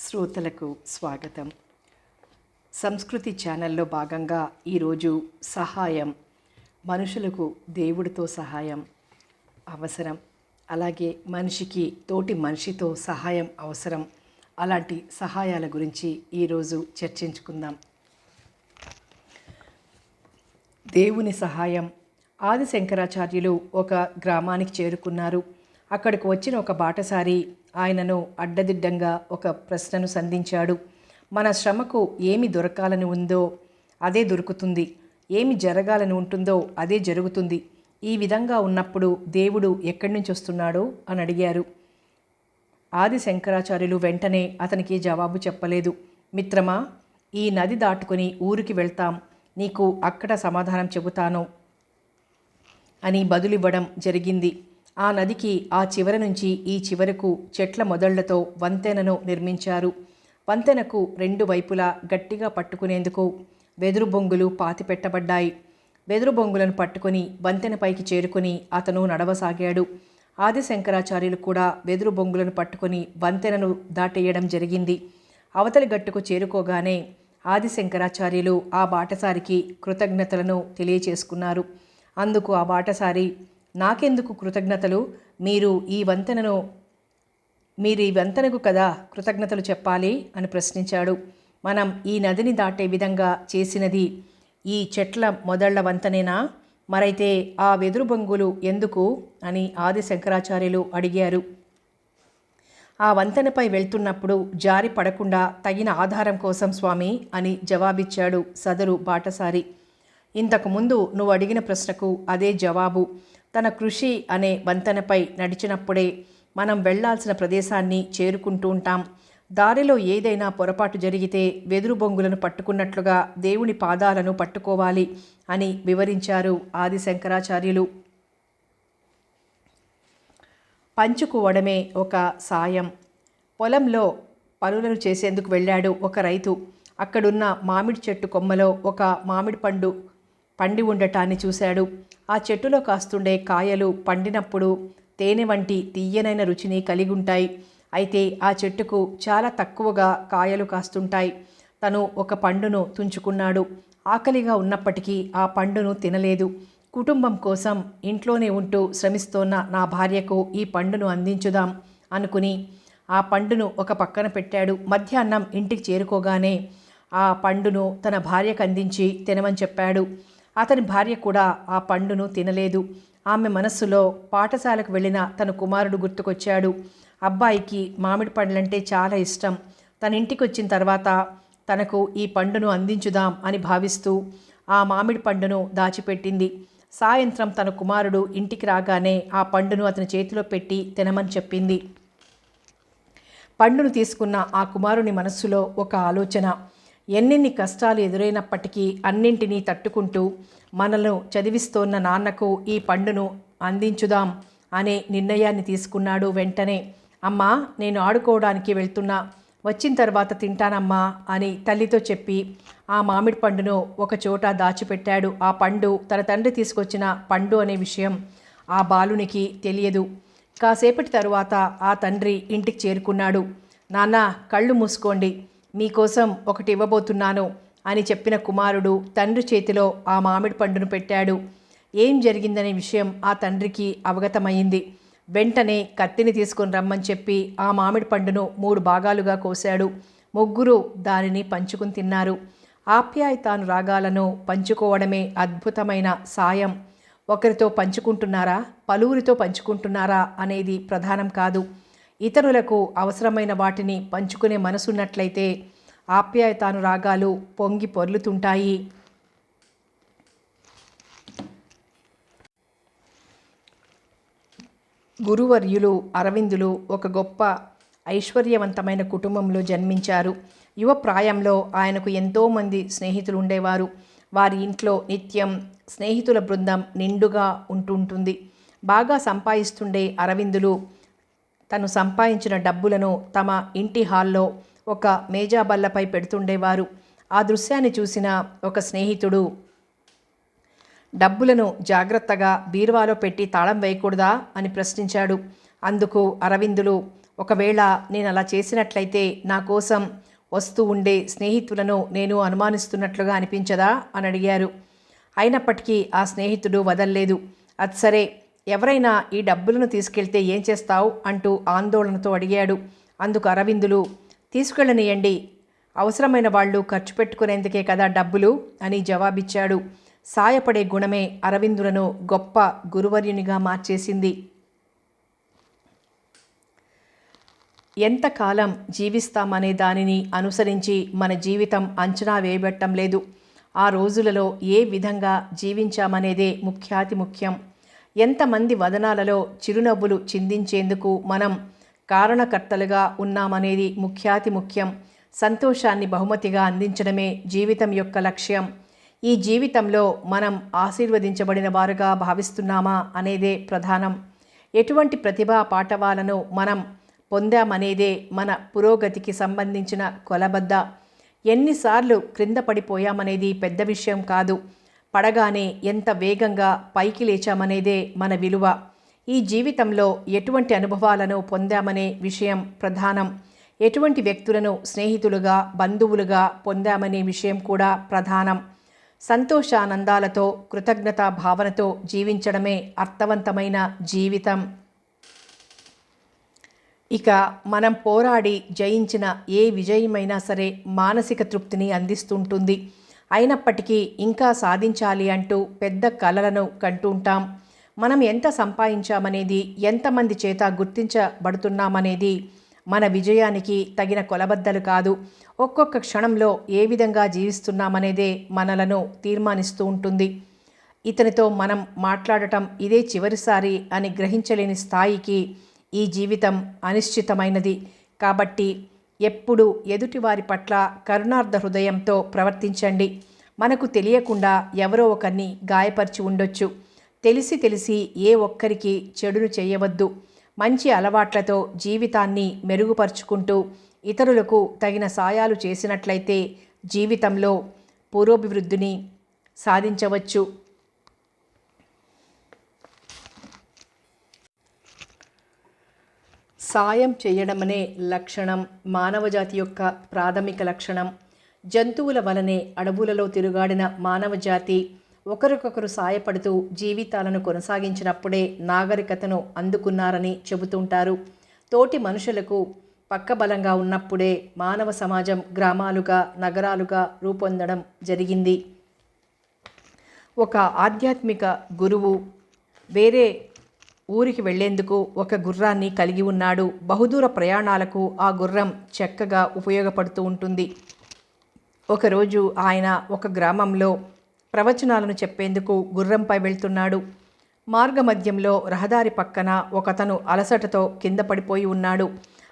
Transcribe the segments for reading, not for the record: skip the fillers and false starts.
శ్రోతలకు స్వాగతం. సంస్కృతి ఛానల్లో భాగంగా ఈరోజు సహాయం, మనుషులకు దేవుడితో సహాయం అవసరం, అలాగే మనిషికి తోటి మనిషితో సహాయం అవసరం. అలాంటి సహాయాల గురించి ఈరోజు చర్చించుకుందాం. దేవుని సహాయం. ఆది శంకరాచార్యులు ఒక గ్రామానికి చేరుకున్నారు. అక్కడికి వచ్చిన ఒక బాటసారి ఆయనను అడ్డదిడ్డంగా ఒక ప్రశ్నను సంధించాడు. మన శ్రమకు ఏమి దొరకాలని ఉందో అదే దొరుకుతుంది, ఏమి జరగాలని ఉంటుందో అదే జరుగుతుంది. ఈ విధంగా ఉన్నప్పుడు దేవుడు ఎక్కడి నుంచి వస్తున్నాడో అని అడిగారు. ఆది శంకరాచార్యులు వెంటనే అతనికి జవాబు చెప్పలేదు. మిత్రమా, ఈ నది దాటుకుని ఊరికి వెళ్తాం, నీకు అక్కడ సమాధానం చెబుతాను అని బదులివ్వడం జరిగింది. ఆ నదికి ఆ చివర నుంచి ఈ చివరకు చెట్ల మొదళ్లతో వంతెనను నిర్మించారు. వంతెనకు రెండు వైపులా గట్టిగా పట్టుకునేందుకు వెదురు బొంగులు పాతిపెట్టబడ్డాయి. వెదురు బొంగులను పట్టుకుని వంతెనపైకి చేరుకుని అతను నడవసాగాడు. ఆది శంకరాచార్యులు కూడా వెదురు బొంగులను పట్టుకుని వంతెనను దాటేయడం జరిగింది. అవతలి గట్టుకు చేరుకోగానే ఆది శంకరాచార్యులు ఆ బాటసారికి కృతజ్ఞతలను తెలియచేసుకున్నారు. అందుకు ఆ బాటసారి, నాకెందుకు కృతజ్ఞతలు, మీరు ఈ వంతెనకు కదా కృతజ్ఞతలు చెప్పాలి అని ప్రశ్నించాడు. మనం ఈ నదిని దాటే విధంగా చేసినది ఈ చెట్ల మొదళ్ల వంతెనేనా? మరైతే ఆ వెదురు బొంగులు ఎందుకు అని ఆది శంకరాచార్యులు అడిగారు. ఆ వంతెనపై వెళ్తున్నప్పుడు జారి పడకుండా తగిన ఆధారం కోసం స్వామి అని జవాబిచ్చాడు సదరు బాటసారి. ఇంతకుముందు నువ్వు అడిగిన ప్రశ్నకు అదే జవాబు. తన కృషి అనే వంతెనపై నడిచినప్పుడే మనం వెళ్లాల్సిన ప్రదేశాన్ని చేరుకుంటూ ఉంటాం. దారిలో ఏదైనా పొరపాటు జరిగితే వెదురు బొంగులను పట్టుకున్నట్లుగా దేవుని పాదాలను పట్టుకోవాలి అని వివరించారు ఆది శంకరాచార్యులు. పంచుకోవడమే ఒక సాయం. పొలంలో పనులను చేసేందుకు వెళ్ళాడు ఒక రైతు. అక్కడున్న మామిడి చెట్టు కొమ్మలో ఒక మామిడి పండు పండి ఉండటాన్ని చూశాడు. ఆ చెట్టులో కాస్తుండే కాయలు పండినప్పుడు తేనె వంటి తీయనైన రుచిని కలిగి ఉంటాయి. అయితే ఆ చెట్టుకు చాలా తక్కువగా కాయలు కాస్తుంటాయి. తను ఒక పండును తుంచుకున్నాడు. ఆకలిగా ఉన్నప్పటికీ ఆ పండును తినలేదు. కుటుంబం కోసం ఇంట్లోనే ఉంటూ శ్రమిస్తోన్న నా భార్యకు ఈ పండును అందించుదాం అనుకుని ఆ పండును ఒక పక్కన పెట్టాడు. మధ్యాహ్నం ఇంటికి చేరుకోగానే ఆ పండును తన భార్యకు అందించి తినమని చెప్పాడు. అతని భార్య కూడా ఆ పండును తినలేదు. ఆమె మనస్సులో పాఠశాలకు వెళ్ళిన తన కుమారుడు గుర్తుకొచ్చాడు. అబ్బాయికి మామిడి పండ్లంటే చాలా ఇష్టం. తన ఇంటికి వచ్చిన తర్వాత తనకు ఈ పండును అందించుదాం అని భావిస్తూ ఆ మామిడి పండును దాచిపెట్టింది. సాయంత్రం తన కుమారుడు ఇంటికి రాగానే ఆ పండును అతని చేతిలో పెట్టి తినమని చెప్పింది. పండును తీసుకున్న ఆ కుమారుని మనస్సులో ఒక ఆలోచన. ఎన్నెన్ని కష్టాలు ఎదురైనప్పటికీ అన్నింటినీ తట్టుకుంటూ మనను చదివిస్తోన్న నాన్నకు ఈ పండును అందించుదాం అనే నిర్ణయాన్ని తీసుకున్నాడు. వెంటనే, అమ్మా, నేను ఆడుకోవడానికి వెళ్తున్నా, వచ్చిన తర్వాత తింటానమ్మా అని తల్లితో చెప్పి ఆ మామిడి పండును ఒక చోట దాచిపెట్టాడు. ఆ పండు తన తండ్రి తీసుకొచ్చిన పండు అనే విషయం ఆ బాలునికి తెలియదు. కాసేపటి తరువాత ఆ తండ్రి ఇంటికి చేరుకున్నాడు. నాన్న, కళ్ళు మూసుకోండి, మీకోసం ఒకటి ఇవ్వబోతున్నాను అని చెప్పిన కుమారుడు తండ్రి చేతిలో ఆ మామిడి పండును పెట్టాడు. ఏం జరిగిందనే విషయం ఆ తండ్రికి అవగతమైంది. వెంటనే కత్తిని తీసుకొని రమ్మని చెప్పి ఆ మామిడి పండును 3 భాగాలుగా కోశాడు. ముగ్గురు దానిని పంచుకుని తిన్నారు. ఆప్యాయతానురాగాలను పంచుకోవడమే అద్భుతమైన సాయం. ఒకరితో పంచుకుంటున్నారా, పలువురితో పంచుకుంటున్నారా అనేది ప్రధానం కాదు. ఇతరులకు అవసరమైన వాటిని పంచుకునే మనసున్నట్లయితే ఆప్యాయతానురాగాలు పొంగి పొర్లుతుంటాయి. గురువర్యులు అరవిందులు ఒక గొప్ప ఐశ్వర్యవంతమైన కుటుంబంలో జన్మించారు. యువ ప్రాయంలో ఆయనకు ఎంతోమంది స్నేహితులు ఉండేవారు. వారి ఇంట్లో నిత్యం స్నేహితుల బృందం నిండుగా ఉంటుంటుంది. బాగా సంపాదిస్తుండే అరవిందులు తను సంపాదించిన డబ్బులను తమ ఇంటి హాల్లో ఒక మేజాబల్లపై పెడుతుండేవారు. ఆ దృశ్యాన్ని చూసిన ఒక స్నేహితుడు, డబ్బులను జాగ్రత్తగా బీరువాలో పెట్టి తాళం వేయకూడదా అని ప్రశ్నించాడు. అందుకు అరవిందులు, ఒకవేళ నేను అలా చేసినట్లయితే నా కోసం వస్తూ ఉండే స్నేహితులను నేను అనుమానిస్తున్నట్లుగా అనిపించదా అని అడిగారు. అయినప్పటికీ ఆ స్నేహితుడు వదల్లేదు. అది సరే, ఎవరైనా ఈ డబ్బులను తీసుకెళ్తే ఏం చేస్తావు అంటూ ఆందోళనతో అడిగాడు. అందుకు అరవిందులు, తీసుకెళ్ళనియండి, అవసరమైన వాళ్ళు ఖర్చు పెట్టుకునేందుకే కదా డబ్బులు అని జవాబిచ్చాడు. సాయపడే గుణమే అరవిందులను గొప్ప గురువర్యునిగా మార్చేసింది. ఎంతకాలం జీవిస్తామనే దానిని అనుసరించి మన జీవితం అంచనా వేయబట్టం లేదు. ఆ రోజులలో ఏ విధంగా జీవించామనేదే ముఖ్యాతి ముఖ్యం. ఎంతమంది వదనాలలో చిరునవ్వులు చిందించేందుకు మనం కారణకర్తలుగా ఉన్నామనేది ముఖ్యాతి ముఖ్యం. సంతోషాన్ని బహుమతిగా అందించడమే జీవితం యొక్క లక్ష్యం. ఈ జీవితంలో మనం ఆశీర్వదించబడిన వారుగా భావిస్తున్నామా అనేదే ప్రధానం. ఎటువంటి ప్రతిభా పాఠవాలను మనం పొందామనేదే మన పురోగతికి సంబంధించిన కొలబద్ద. ఎన్నిసార్లు క్రింద పడిపోయామనేది పెద్ద విషయం కాదు. పడగానే ఎంత వేగంగా పైకి లేచామనేదే మన విలువ. ఈ జీవితంలో ఎటువంటి అనుభవాలను పొందామనే విషయం ప్రధానం. ఎటువంటి వ్యక్తులను స్నేహితులుగా, బంధువులుగా పొందామనే విషయం కూడా ప్రధానం. సంతోషానందాలతో, కృతజ్ఞతా భావనతో జీవించడమే అర్థవంతమైన జీవితం. ఇక మనం పోరాడి జయించిన ఏ విజయమైనా సరే మానసిక తృప్తిని అందిస్తుంటుంది. అయినప్పటికీ ఇంకా సాధించాలి అంటూ పెద్ద కలలను కంటుంటాం. మనం ఎంత సంపాదించామనేది, ఎంతమంది చేత గుర్తించబడుతున్నామనేది మన విజయానికి తగిన కొలబద్దలు కాదు. ఒక్కొక్క క్షణంలో ఏ విధంగా జీవిస్తున్నామనేదే మనలను తీర్మానిస్తూ ఉంటుంది. ఇతనితో మనం మాట్లాడటం ఇదే చివరిసారి అని గ్రహించలేని స్థాయికి ఈ జీవితం అనిశ్చితమైనది. కాబట్టి ఎప్పుడు ఎదుటివారి పట్ల కరుణార్థ హృదయంతో ప్రవర్తించండి. మనకు తెలియకుండా ఎవరో ఒకరిని గాయపరిచి ఉండొచ్చు. తెలిసి ఏ ఒక్కరికి చెడును చేయవద్దు. మంచి అలవాట్లతో జీవితాన్ని మెరుగుపరుచుకుంటూ ఇతరులకు తగిన సాయాలు చేసినట్లయితే జీవితంలో పురోభివృద్ధిని సాధించవచ్చు. సాయం చేయడమనే లక్షణం మానవజాతి యొక్క ప్రాథమిక లక్షణం. జంతువుల వలనే అడవులలో తిరుగాడిన మానవజాతి ఒకరికొకరు సాయపడుతూ జీవితాలను కొనసాగించినప్పుడే నాగరికతను అందుకున్నారని చెబుతుంటారు. తోటి మనుషులకు పక్కబలంగా ఉన్నప్పుడే మానవ సమాజం గ్రామాలుగా, నగరాలుగా రూపొందడం జరిగింది. ఒక ఆధ్యాత్మిక గురువు వేరే ఊరికి వెళ్లేందుకు ఒక గుర్రాన్ని కలిగి ఉన్నాడు. బహుదూర ప్రయాణాలకు ఆ గుర్రం చక్కగా ఉపయోగపడుతూ ఉంటుంది. ఒకరోజు ఆయన ఒక గ్రామంలో ప్రవచనాలను చెప్పేందుకు గుర్రంపై వెళ్తున్నాడు. మార్గమధ్యంలో రహదారి పక్కన ఒకతను అలసటతో కింద పడిపోయి ఉన్నాడు.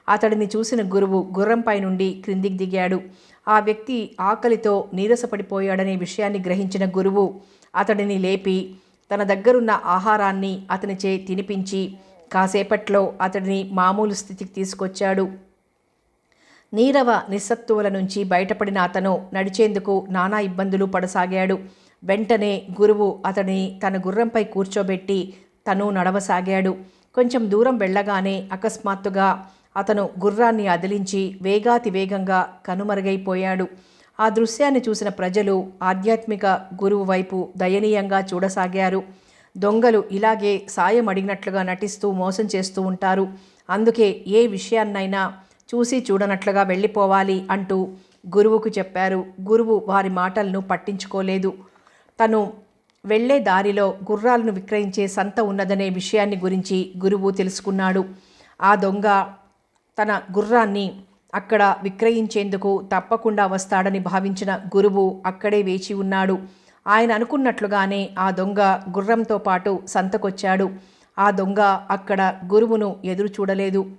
అతడిని చూసిన గురువు గుర్రంపై నుండి క్రిందికి దిగాడు. ఆ వ్యక్తి ఆకలితో నీరసపడిపోయాడనే విషయాన్ని గ్రహించిన గురువు అతడిని లేపి తన దగ్గరున్న ఆహారాన్ని అతనిచే తినిపించి కాసేపట్లో అతడిని మామూలు స్థితికి తీసుకొచ్చాడు. నీరవ నిస్సత్తువుల నుంచి బయటపడిన అతను నడిచేందుకు నానా ఇబ్బందులు పడసాగాడు. వెంటనే గురువు అతడిని తన గుర్రంపై కూర్చోబెట్టి తను నడవసాగాడు. కొంచెం దూరం వెళ్ళగానే అకస్మాత్తుగా అతను గుర్రాన్ని అదిలించి వేగాతి వేగంగా కనుమరుగైపోయాడు. ఆ దృశ్యాన్ని చూసిన ప్రజలు ఆధ్యాత్మిక గురువు వైపు దయనీయంగా చూడసాగారు. దొంగలు ఇలాగే సాయం అడిగినట్లుగా నటిస్తూ మోసం చేస్తూ ఉంటారు. అందుకే ఏ విషయాన్నైనా చూసి చూడనట్లుగా వెళ్ళిపోవాలి అంటూ గురువుకు చెప్పారు. గురువు వారి మాటలను పట్టించుకోలేదు. తను వెళ్లే దారిలో గుర్రాలను విక్రయించే సంత ఉన్నదనే విషయాన్ని గురించి గురువు తెలుసుకున్నాడు. ఆ దొంగ తన గుర్రాన్ని అక్కడ విక్రయించేందుకు తప్పకుండా వస్తాడని భావించిన గురువు అక్కడే వేచి ఉన్నాడు. ఆయన అనుకున్నట్లుగానే ఆ దొంగ గుర్రంతో పాటు సంతకొచ్చాడు. ఆ దొంగ అక్కడ గురువును ఎదురు చూడలేదు.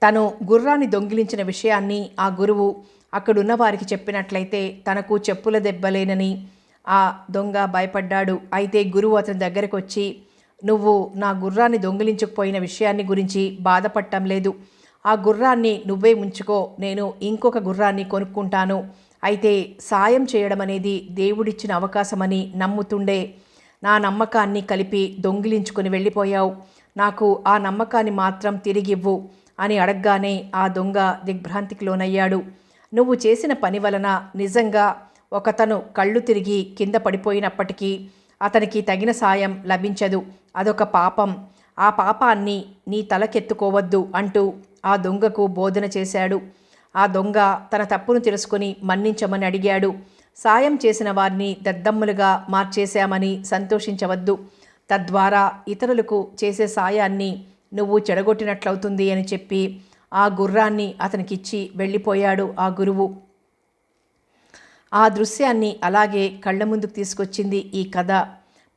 తను గుర్రాన్ని దొంగిలించిన విషయాన్ని ఆ గురువు అక్కడున్న వారికి చెప్పినట్లయితే తనకు చెప్పుల దెబ్బలేనని ఆ దొంగ భయపడ్డాడు. అయితే గురువు అతని దగ్గరకు వచ్చి, నువ్వు నా గుర్రాన్ని దొంగిలించకపోయిన విషయాన్ని గురించి బాధపడటం లేదు. ఆ గుర్రాన్ని నువ్వే ఉంచుకో, నేను ఇంకొక గుర్రాన్ని కొనుక్కుంటాను. అయితే సాయం చేయడం అనేది దేవుడిచ్చిన అవకాశమని నమ్ముతుండే నా నమ్మకాన్ని కలిపి దొంగిలించుకుని వెళ్ళిపోయావు. నాకు ఆ నమ్మకాన్ని మాత్రం తిరిగివ్వు. అని అడగగానే ఆ దొంగ దిగ్భ్రాంతికి లోనయ్యాడు. నువ్వు చేసిన పని వలన నిజంగా ఒకతను కళ్ళు తిరిగి కింద పడిపోయినప్పటికీ అతనికి తగిన సాయం లభించదు. అదొక పాపం. ఆ పాపాన్ని నీ తలకెత్తుకోవద్దు అంటూ ఆ దొంగకు బోధన చేశాడు. ఆ దొంగ తన తప్పును తెలుసుకుని మన్నించమని అడిగాడు. సాయం చేసిన వారిని దద్దమ్ములుగా మార్చేశామని సంతోషించవద్దు. తద్వారా ఇతరులకు చేసే సాయాన్ని నువ్వు చెడగొట్టినట్లవుతుంది అని చెప్పి ఆ గుర్రాన్ని అతనికిచ్చి వెళ్ళిపోయాడు ఆ గురువు. ఆ దృశ్యాన్ని అలాగే కళ్ళ ముందుకు తీసుకొచ్చింది ఈ కథ.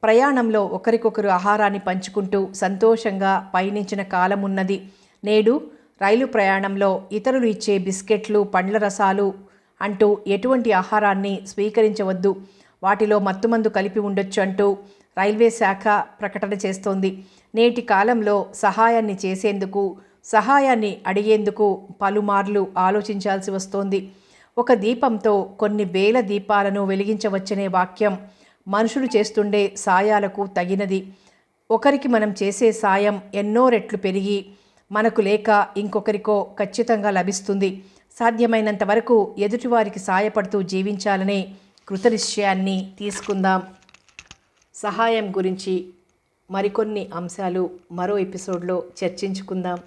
ప్రయాణంలో ఒకరికొకరు ఆహారాన్ని పంచుకుంటూ సంతోషంగా పయనించిన కాలం ఉన్నది. నేడు రైలు ప్రయాణంలో ఇతరులు ఇచ్చే బిస్కెట్లు, పండ్ల రసాలు అంటూ ఎటువంటి ఆహారాన్ని స్వీకరించవద్దు, వాటిలో మత్తుమందు కలిపి ఉండొచ్చు అంటూ రైల్వే శాఖ ప్రకటన చేస్తోంది. నేటి కాలంలో సహాయాన్ని చేసేందుకు, సహాయాన్ని అడిగేందుకు పలుమార్లు ఆలోచించాల్సి వస్తోంది. ఒక దీపంతో కొన్ని వేల దీపాలను వెలిగించవచ్చనే వాక్యం మనుషులు చేస్తుండే సాయాలకు తగినది. ఒకరికి మనం చేసే సాయం ఎన్నో రెట్లు పెరిగి మనకు లేక ఇంకొకరికో ఖచ్చితంగా లభిస్తుంది. సాధ్యమైనంత వరకు ఎదుటివారికి సాయపడుతూ జీవించాలనే కృతనిశ్చయాన్ని తీసుకుందాం. సహాయం గురించి మరికొన్ని అంశాలు మరో ఎపిసోడ్లో చర్చించుకుందాం.